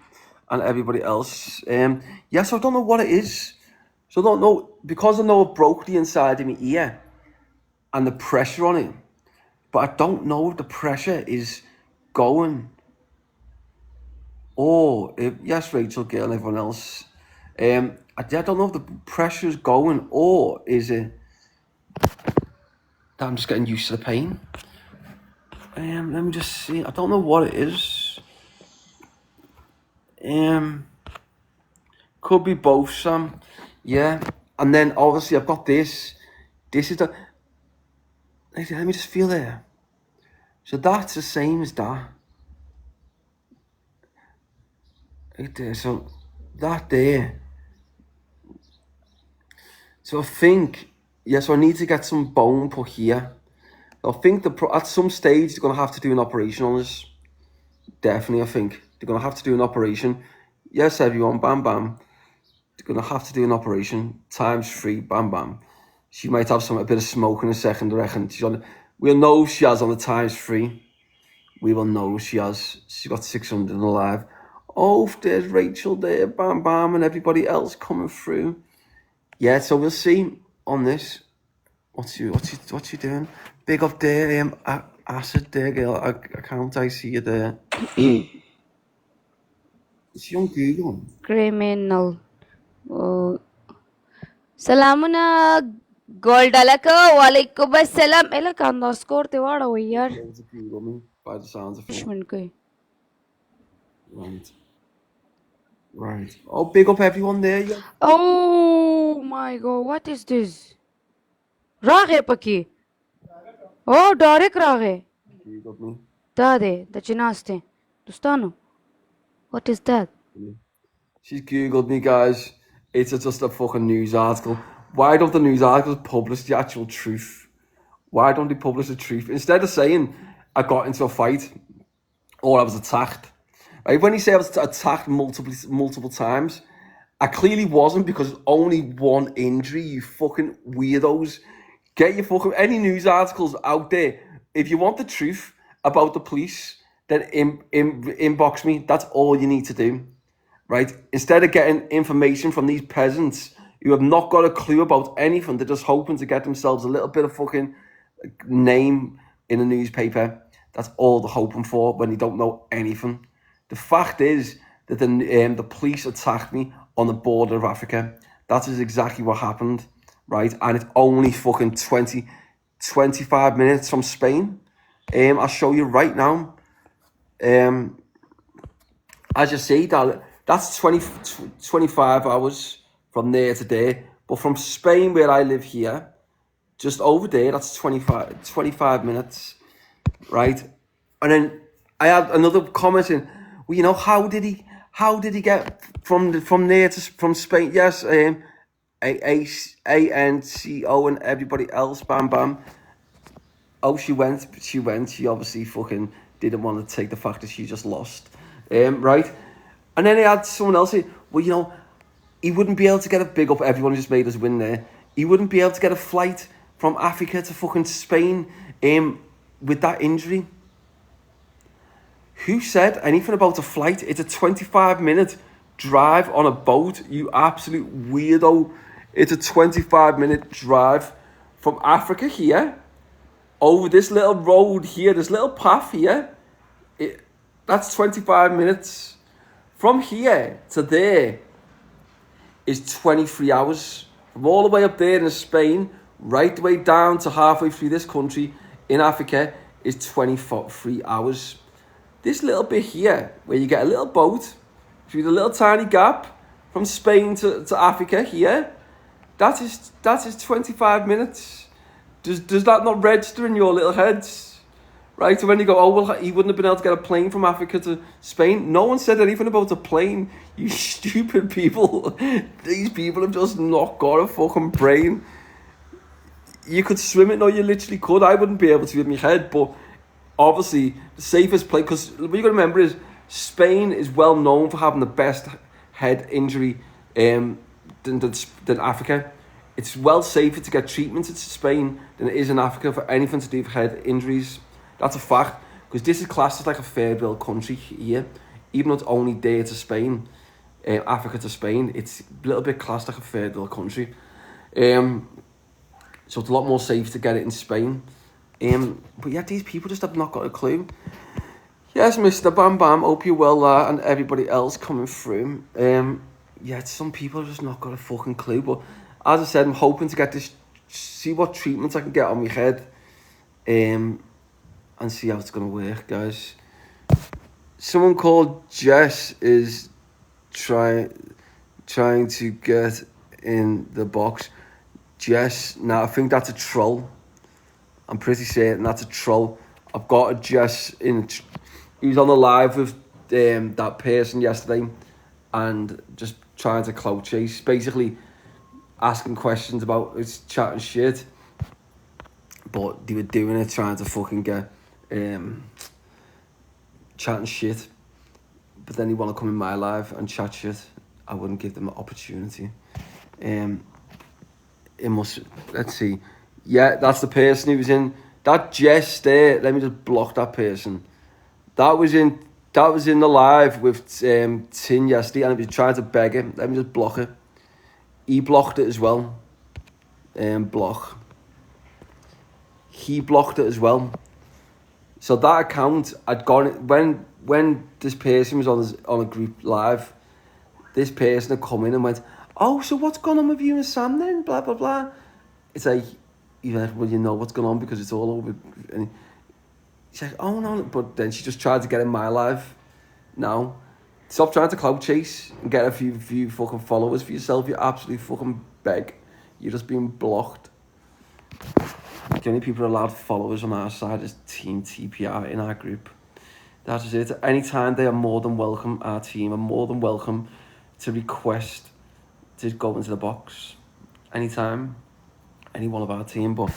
S3: and everybody else. Yes, I don't know what it is. So I don't know, because I know it broke the inside of my ear and the pressure on it, but I don't know if the pressure is going or if, yes, Rachel, girl, and everyone else. I don't know if the pressure is going or is it that I'm just getting used to the pain. Let me just see. I don't know what it is. Could be both, Sam. Yeah. And then obviously I've got this. This is the. Let me just feel there. So that's the same as that. Right there. So that there. So I think, so I need to get some bone put here. I think at some stage they're going to have to do an operation on this. Definitely, I think. They're going to have to do an operation. Yes, everyone, bam, bam. They're going to have to do an operation. ×3, bam, bam. She might have a bit of smoke in a second, I reckon. We'll know if she has on the ×3. We will know if she has. She's got 600 in her live. Oh, there's Rachel there, bam, bam, and everybody else coming through. Yeah, so we'll see on this. What's you doing? Big up there, acid there, girl. I see you there. Is she on Google?
S4: criminal سلامونه ګولډلکه وعلیکم السلام الکه اندرسکور ته واړوي یار
S3: Google me by the sounds of it.
S4: دشمن کوي
S3: Right. Oh, big up everyone there. Yeah.
S4: Oh my god, what is this? راغې پکې ډایرک راغې
S3: Googled me.
S4: دا دی د چې ناست دی دوستانو what is that?
S3: She's Googled me, guys. It's just a fucking news article. Why don't the news articles publish the actual truth? Why don't they publish the truth? Instead of saying I got into a fight or I was attacked. Right? When you say I was attacked multiple times, I clearly wasn't because only one injury, you fucking weirdos. Get your fucking... Any news articles out there, if you want the truth about the police, then inbox me. That's all you need to do. Right? Instead of getting information from these peasants who have not got a clue about anything, they're just hoping to get themselves a little bit of fucking name in a newspaper. That's all they're hoping for when they don't know anything. The fact is that the police attacked me on the border of Africa. That is exactly what happened, right? And it's only fucking 25 minutes from Spain. I'll show you right now. As you see, that's 25 hours from there to there. But from Spain, where I live here, just over there, that's 25 minutes, right? And then I had another comment in, well, you know, how did he get from there to from Spain? Yes, ANCO and everybody else, bam bam. Oh, she went. She obviously fucking didn't want to take the fact that she just lost. Right? And then he had someone else say, well, you know, he wouldn't be able to get a big up. Everyone just made us win there. He wouldn't be able to get a flight from Africa to fucking Spain with that injury. Who said anything about a flight? It's a 25-minute drive on a boat, you absolute weirdo. It's a 25-minute drive from Africa here, over this little road here, this little path here. That's 25 minutes. From here to there is 23 hours. From all the way up there in Spain, right the way down to halfway through this country in Africa is 23 hours. This little bit here, where you get a little boat through the little tiny gap from Spain to Africa here, that is 25 minutes. Does that not register in your little heads? Right, so when you go, oh, well, he wouldn't have been able to get a plane from Africa to Spain. No one said anything about a plane. You stupid people. These people have just not got a fucking brain. You could swim it, no, you literally could. I wouldn't be able to with my head, but obviously the safest place, because what you got to remember is Spain is well known for having the best head injury than Africa. It's well safer to get treatment in Spain than it is in Africa for anything to do with head injuries. That's a fact, because this is classed as like a third world country here. Even though it's only there to Spain, Africa to Spain, it's a little bit classed like a third world country. So it's a lot more safe to get it in Spain. But yeah, these people just have not got a clue. Yes, Mr. Bam Bam, hope you're well, and everybody else coming through. Yeah, some people have just not got a fucking clue. But as I said, I'm hoping to get this, see what treatments I can get on my head, and see how it's going to work, guys. Someone called Jess is trying to get in the box. Jess, now I think that's a troll. I'm pretty certain that's a troll. I've got a Jess in. He was on the live with that person yesterday, and just trying to clout chase, basically asking questions about his chat and shit. But they were doing it trying to fucking get chatting shit. But then they want to come in my live and chat shit. I wouldn't give them an opportunity. It must, let's see. Yeah, that's the person who was in that Jess there. Let me just block that person. That was in the live with Tin yesterday, and he was trying to beg him. Let me just block it. He blocked it as well. Block. He blocked it as well. So that account, I'd gone when this person was on a group live. This person had come in and went, "Oh, so what's going on with you and Sam then? Blah blah blah." It's like, well, you know what's going on because it's all over. And she's like, "Oh no," but then she just tried to get in my live. Now, stop trying to clout chase and get a few fucking followers for yourself. You absolutely fucking beg. You're just being blocked. The only people allowed followers on our side is Team TPR in our group. That is it. Anytime they are more than welcome, our team are more than welcome to request to go into the box. Anytime. Any one of our team, but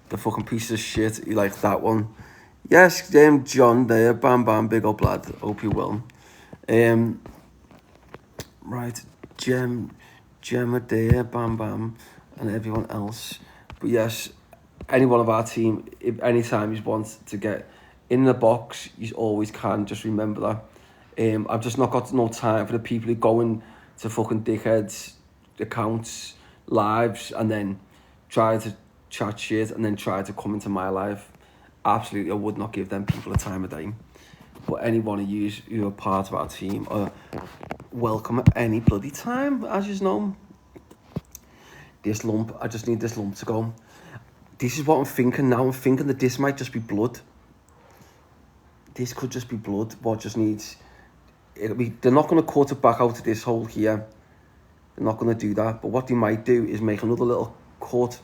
S3: the fucking piece of shit, you like that one. Yes, John there, Bam Bam, big up lad, hope you will. Right, Gemma there, Bam Bam, and everyone else. But yes, any one of our team, if anytime you want to get in the box, you always can, just remember that. I've just not got no time for the people who go in to fucking dickheads accounts, lives, and then try to chat shit and then try to come into my life. Absolutely, I would not give them people a time of day. But any one of you who are part of our team are welcome at any bloody time, as you know. This lump, I just need this lump to go. This is what I'm thinking now. I'm thinking that this might just be blood. This could just be blood. What just needs... They're not going to cut it back out to this hole here. They're not going to do that. But what they might do is make another little cut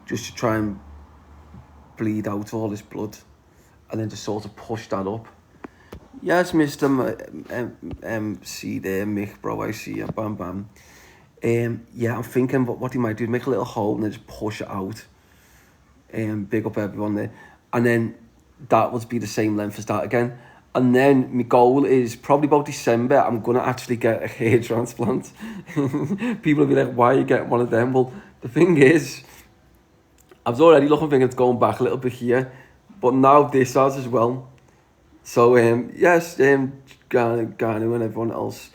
S3: just to try and bleed out all this blood. And then just sort of push that up. Yes, Mr. MC there, Mick, bro, I see you. Bam, bam. Yeah, I'm thinking what they might do is make a little hole and then just push it out. Big up everyone there. And then that would be the same length as that again. And then my goal is probably about December, I'm going to actually get a hair transplant. People will be like, why are you getting one of them? Well, the thing is, I was already thinking it's going back a little bit here, but now this has as well. So, yes, Ganu and everyone else.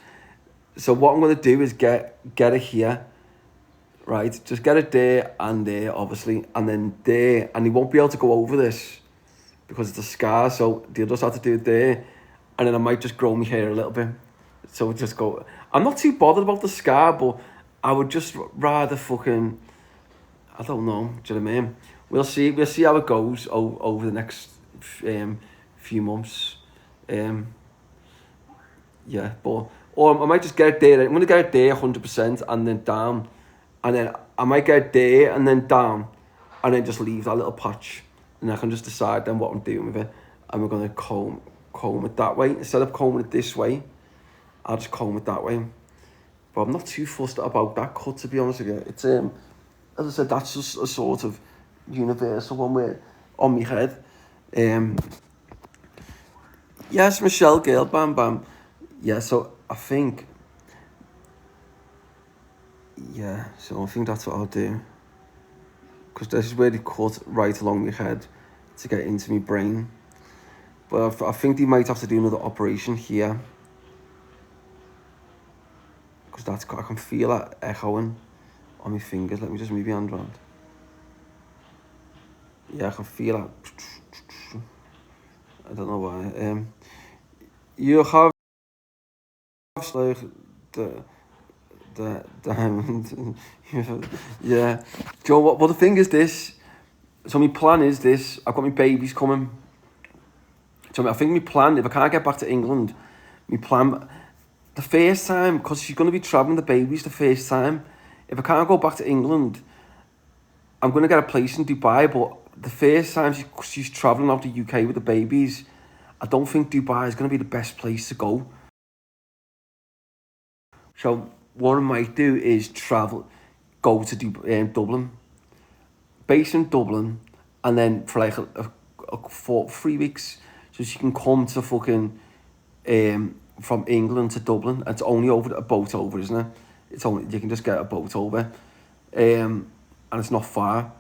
S3: So what I'm going to do is get it here, right? Just get it there and there, obviously, and then there, and he won't be able to go over this because it's a scar, so they'll just have to do it there, and then I might just grow my hair a little bit. So just go. I'm not too bothered about the scar, but I would just rather fucking, I don't know, do you know what I mean? We'll see how it goes over the next few months. Yeah, but, or I might just get it there. I'm going to get it there 100% and then down. And then I might get it there and then down. And then just leave that little patch. And I can just decide then what I'm doing with it. And we're going to comb it that way. Instead of combing it this way, I'll just comb it that way. But I'm not too fussed about that cut, to be honest with you. It's, as I said, that's just a sort of universal one where on my head. Yes, Michelle Gale, bam, bam. Yeah, so I think, so I think that's what I'll do. Because this is where they cut right along my head to get into my brain. But I think they might have to do another operation here. Because I can feel that echoing on my fingers. Let me just move my hand around. Yeah, I can feel that. I don't know why. You have like the diamond. Yeah. Do you know what? Well, the thing is this. So my plan is this. I've got my babies coming. So I think my plan, if I can't get back to England, my plan, the first time, because she's going to be travelling the babies the first time, if I can't go back to England, I'm going to get a place in Dubai, but the first time she's travelling out the UK with the babies, I don't think Dubai is going to be the best place to go. So what I might do is go to Dublin, base in Dublin, and then for like for 3 weeks, so she can come to fucking from England to Dublin. It's only over a boat over, isn't it? It's only, you can just get a boat over, and it's not far,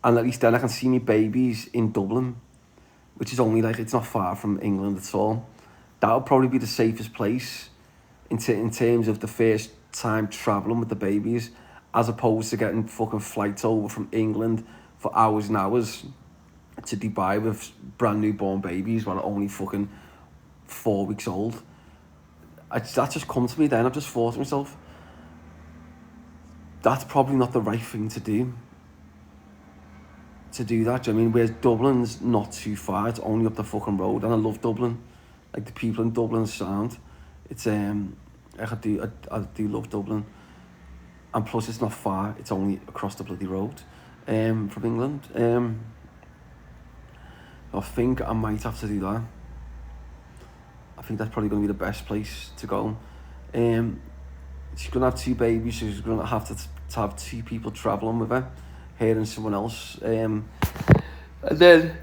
S3: and at least then I can see my babies in Dublin, which is only like, it's not far from England at all. That'll probably be the safest place in terms of the first time travelling with the babies, as opposed to getting fucking flights over from England for hours and hours to Dubai with brand new born babies when they're only fucking 4 weeks old. That just come to me then. I've just thought to myself, that's probably not the right thing to do. To do that, do you know what I mean? Whereas Dublin's not too far, it's only up the fucking road, and I love Dublin. Like, the people in Dublin sound. It's I do love Dublin, and plus it's not far. It's only across the bloody road, from England. I think I might have to do that. I think that's probably going to be the best place to go. She's going to have 2 babies, so she's going to have have 2 people travelling with her and someone else. And then,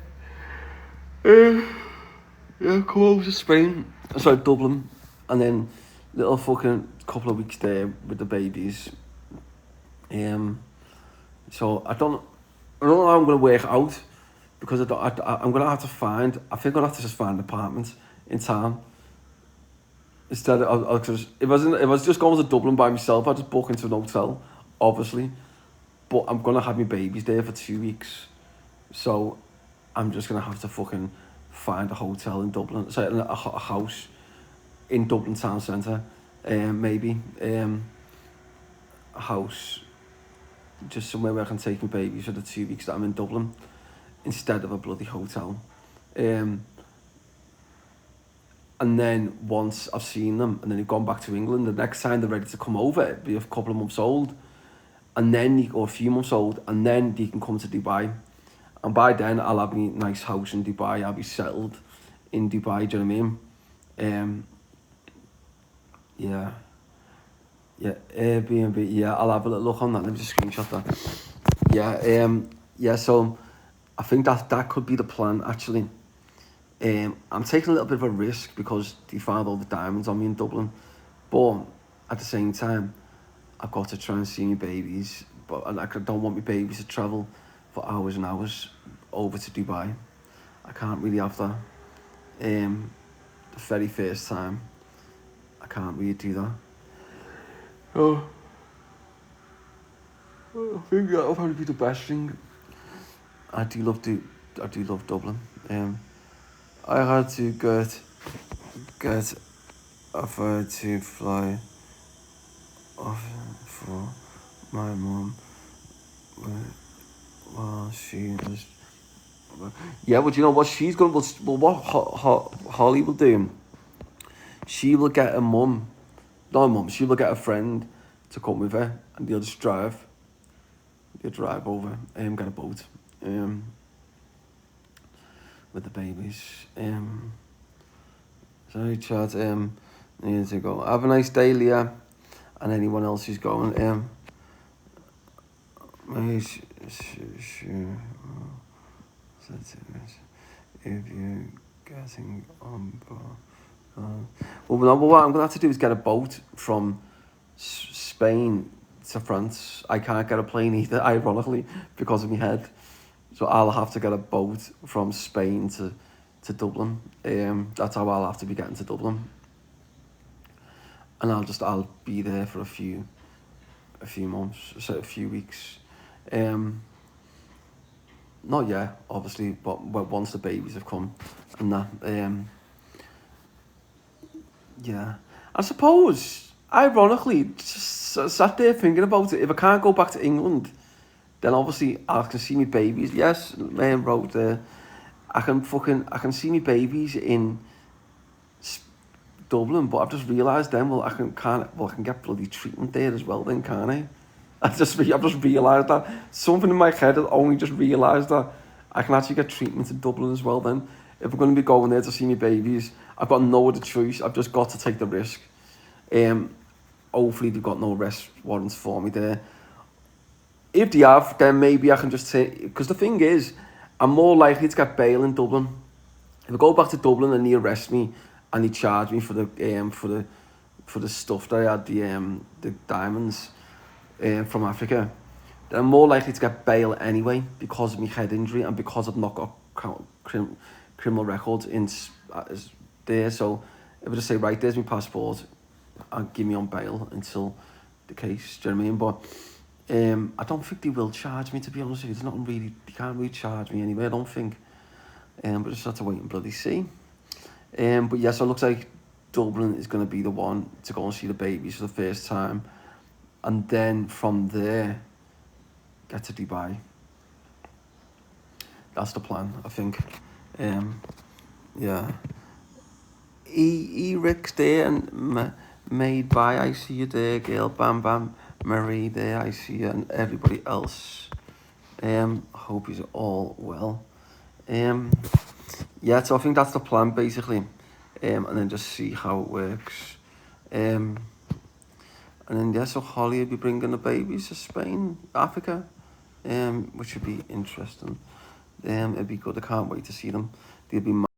S3: come over to Spain, sorry, Dublin, and then little fucking couple of weeks there with the babies. So I don't know how I'm going to work out, because I'm going to have to find, I think I'm going to have to just find an apartment in town. Instead of, if I was just going to Dublin by myself, I'd just book into an hotel, obviously. But I'm going to have my babies there for 2 weeks. So I'm just going to have to fucking find a hotel in Dublin, so a house in Dublin town centre, maybe. A house, just somewhere where I can take my babies for the 2 weeks that I'm in Dublin, instead of a bloody hotel. And then once I've seen them, and then they've gone back to England, the next time they're ready to come over, it'll be a couple of months old, and then or a few months old, and then they can come to Dubai. And by then, I'll have my nice house in Dubai. I'll be settled in Dubai, do you know what I mean? Yeah, Airbnb, yeah, I'll have a little look on that. Let me just screenshot that. Yeah, so I think that could be the plan, actually. I'm taking a little bit of a risk because they found all the diamonds on me in Dublin, but at the same time, I've got to try and see my babies, but I don't want my babies to travel for hours and hours over to Dubai. I can't really have that. The very first time, I can't really do that. Oh, I think that'll probably be the best thing. I do love Dublin. I had to get a flight to fly off for my mum while she was. Yeah, but you know what she's gonna. Well, what Holly will do? She will get a mum, not a mum. She will get a friend to come with her, and they'll just drive. They'll drive over and get a boat. With the babies. Sorry, Chad. Need to go. Have a nice day, Leah, and anyone else who's going. If you're getting on board. Well, what I'm gonna have to do is get a boat from Spain to France. I can't get a plane either, ironically, because of my head. So I'll have to get a boat from Spain to Dublin. That's how I'll have to be getting to Dublin. And I'll be there for a few months, so a few weeks. Not yet, obviously, but once the babies have come and that. Yeah. I suppose, ironically, just sat there thinking about it. If I can't go back to England, then obviously I can see my babies. Yes, man wrote there. I can see my babies in Dublin, but I've just realised then, I can get bloody treatment there as well then, can't I? I've just realised that. Something in my head had only just realised that I can actually get treatment in Dublin as well then. If I'm going to be going there to see my babies, I've got no other choice. I've just got to take the risk. Hopefully they've got no arrest warrants for me there. If they have, then maybe I can just take... Because the thing is, I'm more likely to get bail in Dublin. If I go back to Dublin and they arrest me and they charge me for the stuff that I had, the diamonds from Africa, then I'm more likely to get bail anyway because of my head injury and because I've not got criminal records in there. So if I just say, right, there's my passport, and give me on bail until the case, do you know what I mean? But I don't think they will charge me, to be honest with you. There's nothing really, they can't really charge me anyway, I don't think. But just have to wait and bloody see. But yeah, so it looks like Dublin is going to be the one to go and see the babies for the first time. And then from there, get to Dubai. That's the plan, I think. Yeah. Rick's there and made by, I see you there, girl. Bam Bam Marie there, I see you, and everybody else. Hope he's all well. Yeah, so I think that's the plan basically. And then just see how it works. And then yeah, so Holly will be bringing the babies to Spain, Africa, which would be interesting. It'd be good. I can't wait to see them. They'll be